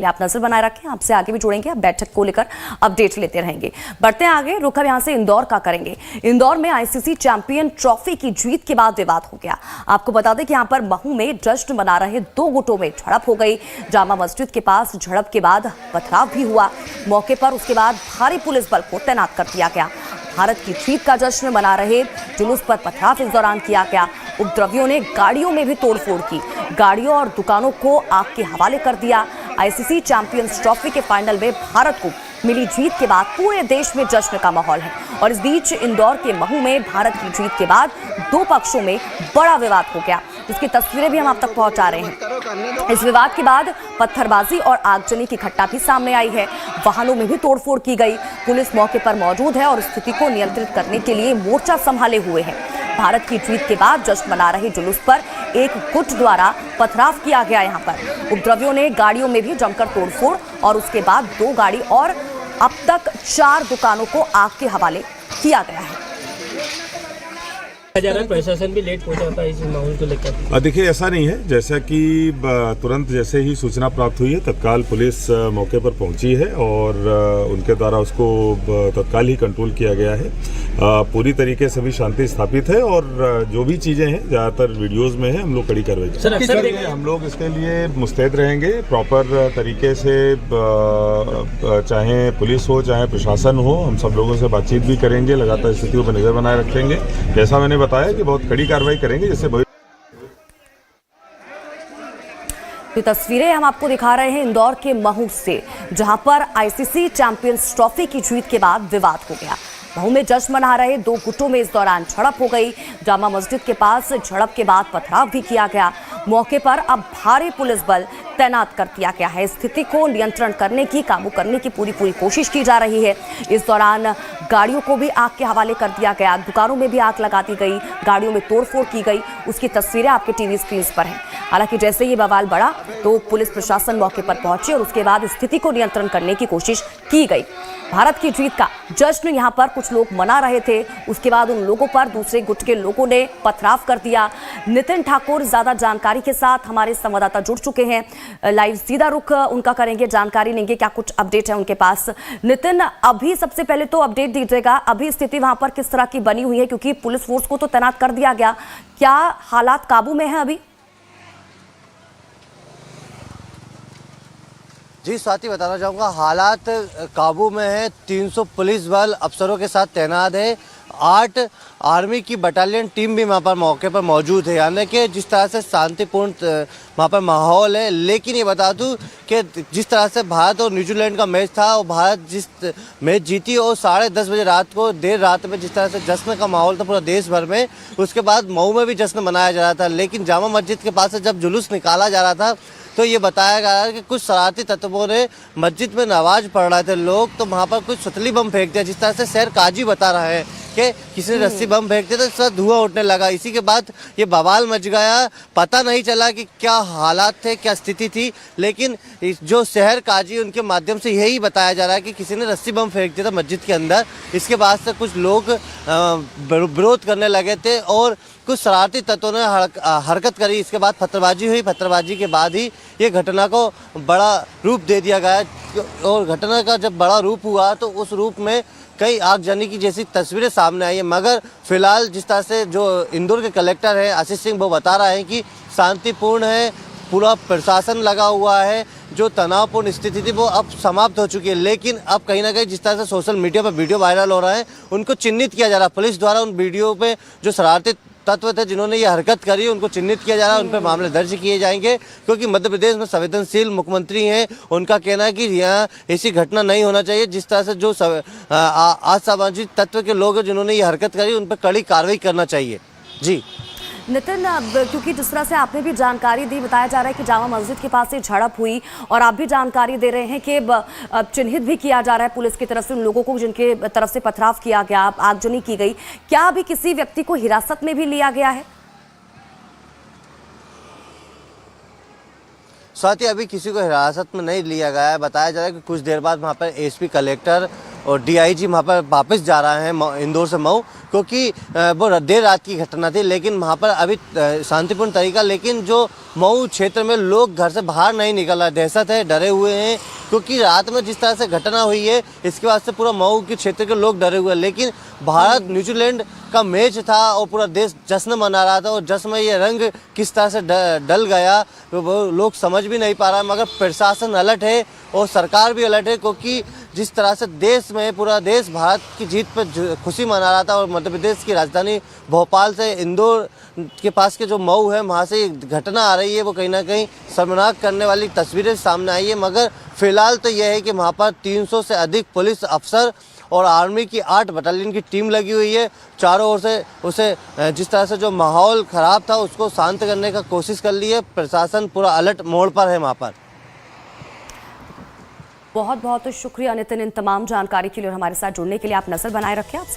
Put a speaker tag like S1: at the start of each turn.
S1: आप नजर बनाए रखें, आपसे आगे भी जुड़ेंगे, आप बैठक को लेकर अपडेट लेते रहेंगे। बढ़ते हैं आगे, रुख अब यहां से इंदौर का करेंगे। इंदौर में आईसीसी चैंपियन ट्रॉफी की जीत के बाद विवाद हो गया। आपको बता दें कि यहां पर महू में जश्न मना रहे दो गुटों में झड़प हो गई। जामा मस्जिद के पास झड़प के बाद पथराव भी हुआ। मौके पर उसके बाद भारी पुलिस बल को तैनात कर दिया गया। भारत की जीत का जश्न मना रहे जुलूस पर पथराव इस दौरान किया गया। उपद्रवियों ने गाड़ियों में भी तोड़फोड़ की, गाड़ियों और दुकानों को आग के हवाले कर दिया। आईसीसी चैंपियंस ट्रॉफी के फाइनल में भारत को मिली जीत के बाद पूरे देश में जश्न का माहौल है। और इस बीच इंदौर के महू में भारत की जीत के बाद दो पक्षों में बड़ा विवाद हो गया, जिसकी तस्वीरें भी हम आप तक पहुंचा रहे हैं। इस विवाद के बाद पत्थरबाजी और आगजनी की घटना भी सामने आई है। वाहनों में भी तोड़फोड़ की गई। पुलिस मौके पर मौजूद है और स्थिति को नियंत्रित करने के लिए मोर्चा संभाले हुए है। भारत की जीत के बाद जश्न मना रहे जुलूस पर एक गुट द्वारा पथराव किया गया। यहाँ पर उपद्रवियों ने गाड़ियों में भी जमकर तोड़फोड़ और उसके बाद दो गाड़ी और अब तक 4 दुकानों को आग के हवाले किया गया है।
S2: प्रशासन भी लेट पहुंचा था इस माहौल को लेकर।
S3: देखिए, ऐसा नहीं है। जैसा कि तुरंत जैसे ही सूचना प्राप्त हुई है तत्काल पुलिस मौके पर पहुंची है और उनके द्वारा उसको तत्काल ही कंट्रोल किया गया है। पूरी तरीके से भी शांति स्थापित है और जो भी चीज़ें हैं ज़्यादातर वीडियोस में है, हम लोग कड़ी कार्रवाई करेंगे। हम लोग इसके लिए मुस्तैद रहेंगे प्रॉपर तरीके से, चाहे पुलिस हो चाहे प्रशासन हो, हम सब लोगों से बातचीत भी करेंगे, लगातार स्थितियों पर नजर बनाए रखेंगे। जैसा मैंने बताया कि बहुत कड़ी कार्रवाई करेंगे जिससे
S1: तस्वीरें हम आपको दिखा रहे हैं इंदौर के महू से, जहां पर आईसीसी चैंपियंस ट्रॉफी की जीत के बाद विवाद हो गया। महू में जश्न मना रहे दो गुटों में इस दौरान झड़प हो गई। जामा मस्जिद के पास झड़प के बाद पथराव भी किया गया। मौके पर अब भारी पुलिस बल तैनात कर दिया गया है। स्थिति को नियंत्रण करने की, काबू करने की पूरी कोशिश की जा रही है। इस दौरान गाड़ियों को भी आग के हवाले कर दिया गया, दुकानों में भी आग लगा दी गई, गाड़ियों में तोड़फोड़ की गई। उसकी तस्वीरें आपके टीवी स्क्रीन पर हैं। हालांकि जैसे ये बवाल बढ़ा तो पुलिस प्रशासन मौके पर पहुंची और उसके बाद स्थिति को नियंत्रण करने की कोशिश की गई। भारत की जीत का जश्न यहां पर कुछ लोग मना रहे थे, उसके बाद उन लोगों पर दूसरे गुट के लोगों ने पथराव कर दिया। नितिन ठाकुर ज्यादा जानकारी के साथ हमारे संवाददाता जुड़ चुके हैं, लाइव सीधा रुख उनका करेंगे, जानकारी लेंगे क्या कुछ अपडेट है उनके पास। नितिन, अभी सबसे पहले तो अपडेट दीजिएगा, अभी स्थिति वहां पर किस तरह की बनी हुई है, क्योंकि पुलिस फोर्स को तो तैनात कर दिया गया, क्या हालात काबू में है अभी?
S4: जी स्वाति, बताना चाहूँगा हालात काबू में है। 300 पुलिस बल अफसरों के साथ तैनात है। 8 आर्मी की बटालियन टीम भी वहाँ पर मौके पर मौजूद है। यानी कि जिस तरह से शांतिपूर्ण वहाँ पर माहौल है। लेकिन ये बता दूँ कि जिस तरह से भारत और न्यूजीलैंड का मैच था और भारत जिस मैच जीती और 10:30 बजे रात को, देर रात में जिस तरह से जश्न का माहौल था पूरा देश भर में, उसके बाद मऊ में भी जश्न मनाया जा रहा था। लेकिन जामा मस्जिद के पास से जब जुलूस निकाला जा रहा था तो ये बताया गया है कि कुछ शरारती तत्वों ने मस्जिद में नमाज पढ़ रहे थे लोग, तो वहाँ पर कुछ सुतली बम फेंक दिया। जिस तरह से शहर काजी बता रहा है कि किसी ने रस्सी बम फेंक दिया तो इससे धुआं उठने लगा। इसी के बाद ये बवाल मच गया। पता नहीं चला कि क्या हालात थे, क्या स्थिति थी, लेकिन जो शहर काजी उनके माध्यम से यही बताया जा रहा है कि किसी ने रस्सी बम फेंक दिया था मस्जिद के अंदर। इसके बाद से कुछ लोग विरोध करने लगे थे और कुछ शरारती तत्वों ने हरकत करी। इसके बाद पत्थरबाजी हुई। पत्थरबाजी के बाद ही ये घटना को बड़ा रूप दे दिया गया और घटना का जब बड़ा रूप हुआ तो उस रूप में कई आगजनी की जैसी तस्वीरें सामने आई है। मगर फिलहाल जिस तरह से जो इंदौर के कलेक्टर हैं आशीष सिंह, वो बता रहे हैं कि शांतिपूर्ण है, पूरा प्रशासन लगा हुआ है। जो तनावपूर्ण स्थिति थी वो अब समाप्त हो चुकी है। लेकिन अब कहीं ना कहीं जिस तरह से सोशल मीडिया पर वीडियो वायरल हो रहा है, उनको चिन्हित किया जा रहा है। पुलिस द्वारा उन वीडियो पे जो शरारती तत्व थे जिन्होंने ये हरकत करी उनको चिन्हित किया जा रहा है, उन पर मामले दर्ज किए जाएंगे। क्योंकि मध्य प्रदेश में संवेदनशील मुख्यमंत्री हैं, उनका कहना है कि यहाँ ऐसी घटना नहीं होना चाहिए। जिस तरह से जो असामाजिक तत्व के लोग हैं जिन्होंने ये हरकत करी, उन पर कड़ी कार्रवाई करना चाहिए। जी
S1: नितिन, क्योंकि जिस तरह से आपने भी जानकारी दी, बताया जा रहा है कि जामा मस्जिद के पास से झड़प हुई और आप भी जानकारी दे रहे हैं कि चिन्हित भी किया जा रहा है पुलिस की तरफ से उन लोगों को जिनके तरफ से पथराव किया गया, आगजनी की गई। क्या अभी किसी व्यक्ति को हिरासत में भी लिया गया है?
S4: साथ ही अभी किसी को हिरासत में नहीं लिया गया है। बताया जा रहा है कि कुछ देर बाद वहाँ पर एसपी, कलेक्टर और DIG वहाँ पर वापस जा रहा है इंदौर से मऊ, क्योंकि वो देर रात की घटना थी, लेकिन वहाँ पर अभी शांतिपूर्ण तरीका, लेकिन जो मऊ क्षेत्र में लोग घर से बाहर नहीं निकल रहा, दहशत है, डरे हुए हैं, क्योंकि रात में जिस तरह से घटना हुई है इसके बाद से पूरा मऊ के क्षेत्र के लोग डरे हुए हैं। लेकिन भारत न्यूजीलैंड का मैच था और पूरा देश जश्न मना रहा था, और जश्न में ये रंग किस तरह से डल गया वो लोग समझ भी नहीं पा रहा है। मगर प्रशासन अलर्ट है और सरकार भी अलर्ट है, क्योंकि जिस तरह से देश में पूरा देश भारत की जीत पर खुशी मना रहा था, और मध्य प्रदेश की राजधानी भोपाल से इंदौर के पास के जो मऊ है वहाँ से घटना आ रही है, वो कहीं ना कहीं शर्मनाक करने वाली तस्वीरें सामने आई है। मगर फिलहाल तो यह है कि वहाँ पर 300 से अधिक पुलिस अफसर और आर्मी की 8 बटालियन की टीम लगी हुई है। चारों ओर से उसे जिस तरह से जो माहौल ख़राब था उसको शांत करने का कोशिश कर ली है। प्रशासन पूरा अलर्ट मोड पर है वहाँ पर।
S1: बहुत बहुत शुक्रिया नितिन इन तमाम जानकारी के लिए और हमारे साथ जुड़ने के लिए। आप नजर बनाए रखें। आप